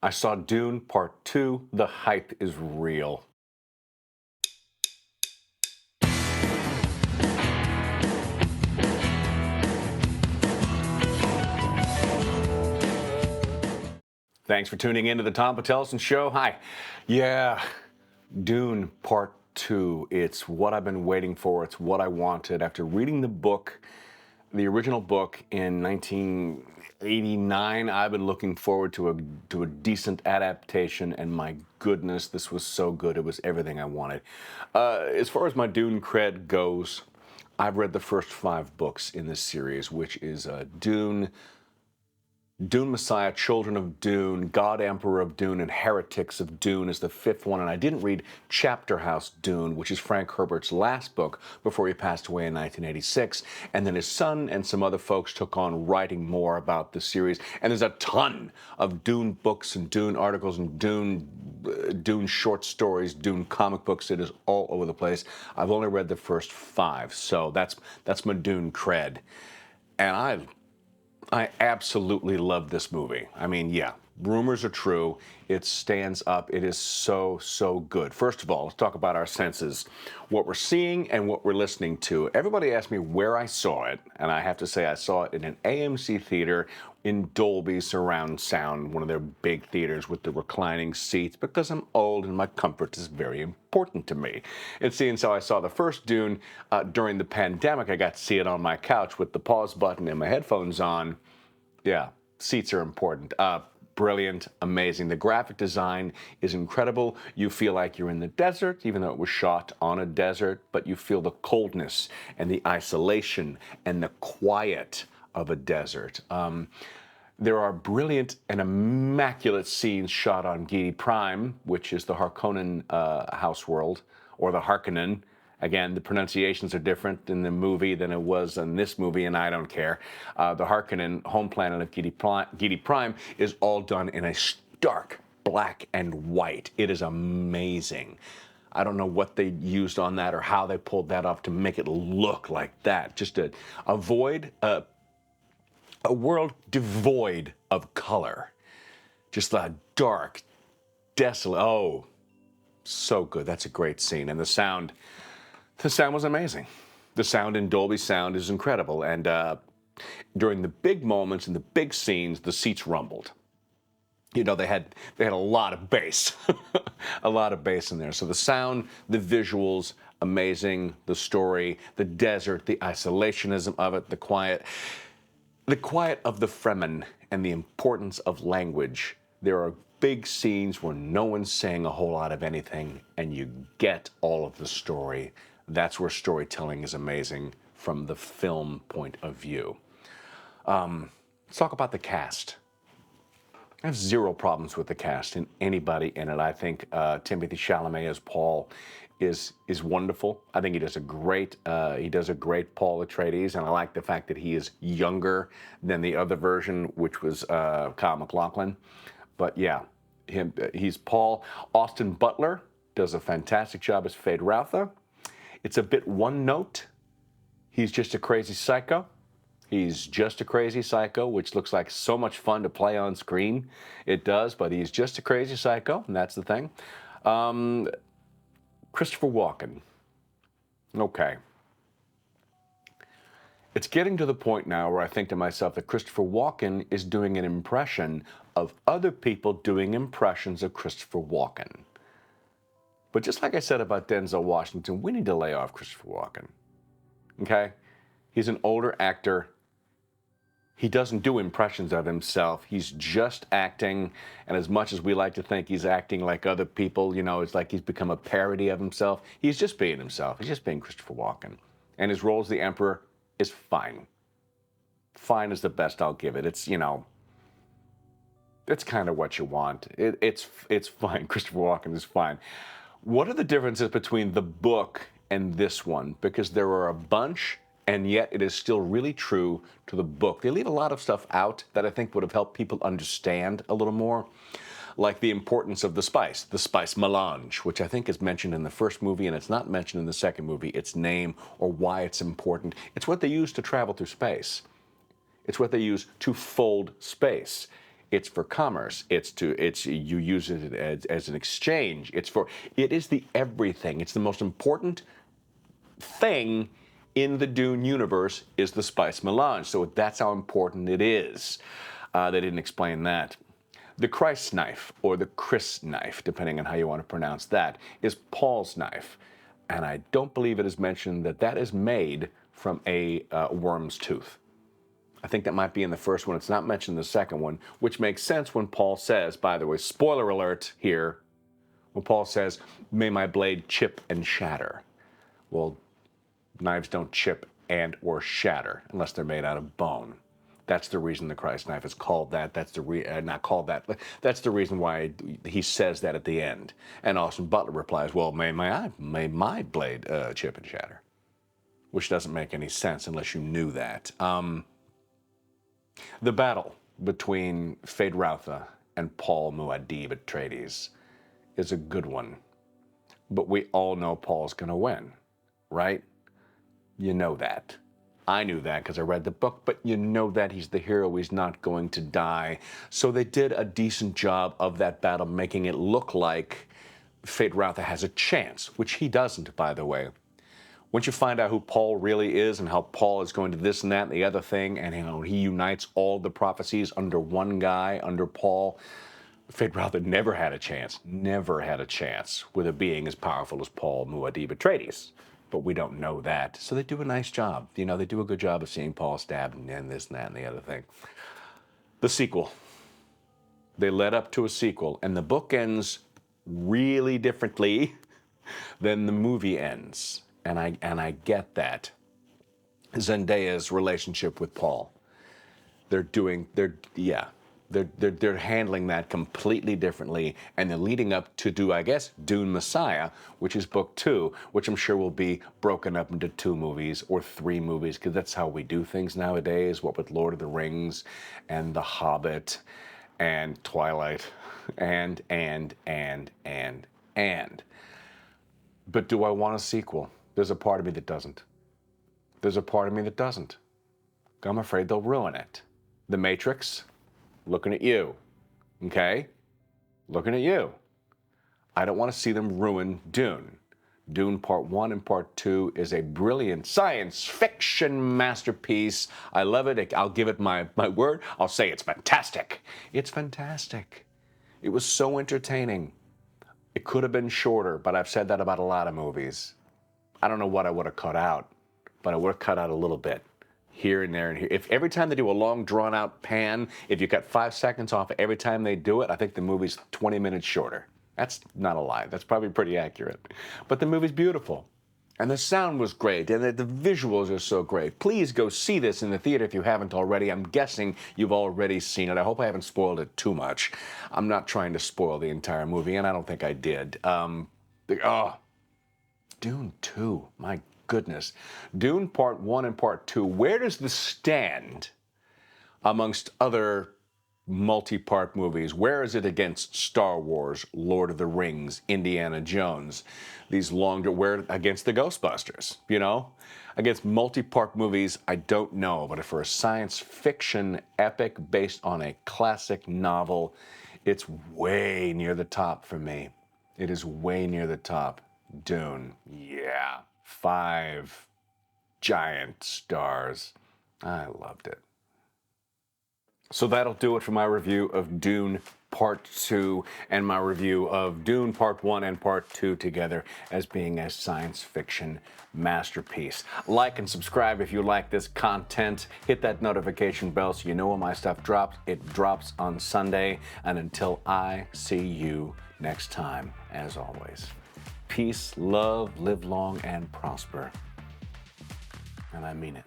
I saw Dune Part 2. The hype is real. Thanks for tuning in to the Tom Patelson Show. Hi. Yeah, Dune Part 2. It's what I've been waiting for. It's what I wanted. After reading the book, the original book in 1989, I've been looking forward to a decent adaptation, and my goodness, this was so good. It was everything I wanted. As far as my Dune cred goes, I've read the first 5 books in this series, which is Dune, Dune Messiah, Children of Dune, God Emperor of Dune, and Heretics of Dune is the 5th one. And I didn't read Chapter House Dune, which is Frank Herbert's last book before he passed away in 1986. And then his son and some other folks took on writing more about the series. And there's a ton of Dune books and Dune articles and Dune short stories, Dune comic books. It is all over the place. I've only read the first 5, so that's my Dune cred. And I absolutely love this movie. I mean, yeah, rumors are true. It stands up. It is so, so good. First of all, let's talk about our senses, what we're seeing and what we're listening to. Everybody asked me where I saw it, and I have to say I saw it in an AMC theater in Dolby Surround Sound, one of their big theaters with the reclining seats, because I'm old and my comfort is very important to me. And seeing so I saw the first Dune during the pandemic, I got to see it on my couch with the pause button and my headphones on. Yeah, seats are important. Brilliant, amazing. The graphic design is incredible. You feel like you're in the desert, even though it was shot on a desert, but you feel the coldness and the isolation and the quiet of a desert. There are brilliant and immaculate scenes shot on Gidi Prime, which is the Harkonnen house world, or the Harkonnen. Again, the pronunciations are different in the movie than it was in this movie, and I don't care. The Harkonnen home planet of Gidi Prime is all done in a stark black and white. It is amazing. I don't know what they used on that or how they pulled that off to make it look like that. Just to avoid a world devoid of color. Just a dark, desolate. Oh, so good. That's a great scene. And the sound was amazing. The sound in Dolby Sound is incredible. And during the big moments and the big scenes, the seats rumbled. You know, they had a lot of bass, a lot of bass in there. So the sound, the visuals, amazing. The story, the desert, the isolationism of it, the quiet of the Fremen and the importance of language. There are big scenes where no one's saying a whole lot of anything, and you get all of the story. That's where storytelling is amazing from the film point of view. Let's talk about the cast. I have 0 problems with the cast and anybody in it. I think Timothée Chalamet as Paul is wonderful. I think he does a great Paul Atreides, and I like the fact that he is younger than the other version, which was Kyle MacLachlan. But yeah, he's Paul. Austin Butler does a fantastic job as Fade Routha. It's a bit one note. He's just a crazy psycho. He's just a crazy psycho, which looks like so much fun to play on screen. It does, but he's just a crazy psycho, and that's the thing. Christopher Walken. Okay. It's getting to the point now where I think to myself that Christopher Walken is doing an impression of other people doing impressions of Christopher Walken. But just like I said about Denzel Washington, we need to lay off Christopher Walken. Okay? He's an older actor. He doesn't do impressions of himself. He's just acting. And as much as we like to think he's acting like other people, you know, it's like he's become a parody of himself. He's just being himself. He's just being Christopher Walken. And his role as the Emperor is fine. Fine is the best I'll give it. It's, you know, it's kind of what you want. It's fine. Christopher Walken is fine. What are the differences between the book and this one? Because there are a bunch, and yet it is still really true to the book. They leave a lot of stuff out that I think would have helped people understand a little more, like the importance of the spice melange, which I think is mentioned in the first movie, and it's not mentioned in the second movie, its name or why it's important. It's what they use to travel through space. It's what they use to fold space. It's for commerce. You use it as an exchange. It is the everything. It's the most important thing in the Dune universe is the spice melange. So that's how important it is. They didn't explain that. The Christ knife, or the Chris knife, depending on how you want to pronounce that, is Paul's knife. And I don't believe it is mentioned that that is made from a worm's tooth. I think that might be in the first one. It's not mentioned in the second one, which makes sense when Paul says, by the way, spoiler alert here, when Paul says, may my blade chip and shatter. Well, knives don't chip and or shatter unless they're made out of bone. That's the reason the Christ knife is called that. That's the not called that. That's the reason why he says that at the end. And Austin Butler replies, "Well, may my blade chip and shatter," which doesn't make any sense unless you knew that. The battle between Feyd-Rautha and Paul Muad'Dib Atreides is a good one, but we all know Paul's going to win, right? You know that. I knew that because I read the book, but you know that he's the hero. He's not going to die. So they did a decent job of that battle, making it look like Feyd-Rautha has a chance, which he doesn't, by the way. Once you find out who Paul really is and how Paul is going to this and that and the other thing, and he unites all the prophecies under one guy, under Paul, Feyd-Rautha never had a chance with a being as powerful as Paul Muad'Dib Atreides. But we don't know that. So they do a nice job. They do a good job of seeing Paul stabbed and this and that and the other thing. The sequel. They led up to a sequel, and the book ends really differently than the movie ends. And I get that. Zendaya's relationship with Paul. They're handling that completely differently, and they're leading up to do, I guess, Dune Messiah, which is book 2, which I'm sure will be broken up into 2 movies or 3 movies, because that's how we do things nowadays, what with Lord of the Rings and The Hobbit and Twilight and. But do I want a sequel? There's a part of me that doesn't. I'm afraid they'll ruin it. The Matrix, looking at you, okay? Looking at you. I don't want to see them ruin Dune. Dune Part 1 and Part 2 is a brilliant science fiction masterpiece. I love it. I'll give it my word. I'll say it's fantastic. It's fantastic. It was so entertaining. It could have been shorter, but I've said that about a lot of movies. I don't know what I would have cut out, but I would have cut out a little bit. Here and there and here. If every time they do a long drawn out pan, if you cut 5 seconds off every time they do it, I think the movie's 20 minutes shorter. That's not a lie. That's probably pretty accurate. But the movie's beautiful. And the sound was great, and the visuals are so great. Please go see this in the theater if you haven't already. I'm guessing you've already seen it. I hope I haven't spoiled it too much. I'm not trying to spoil the entire movie, and I don't think I did. Dune 2, my goodness. Dune Part 1 and Part 2, where does this stand amongst other multi-part movies? Where is it against Star Wars, Lord of the Rings, Indiana Jones? Where against the Ghostbusters, Against multi-part movies, I don't know. But for a science fiction epic based on a classic novel, it's way near the top for me. It is way near the top. Dune, yeah. 5 giant stars. I loved it. So that'll do it for my review of Dune Part 2 and my review of Dune Part 1 and Part 2 together as being a science fiction masterpiece. Like and subscribe if you like this content. Hit that notification bell so you know when my stuff drops. It drops on Sunday. And until I see you next time, as always, peace, love, live long, and prosper. And I mean it.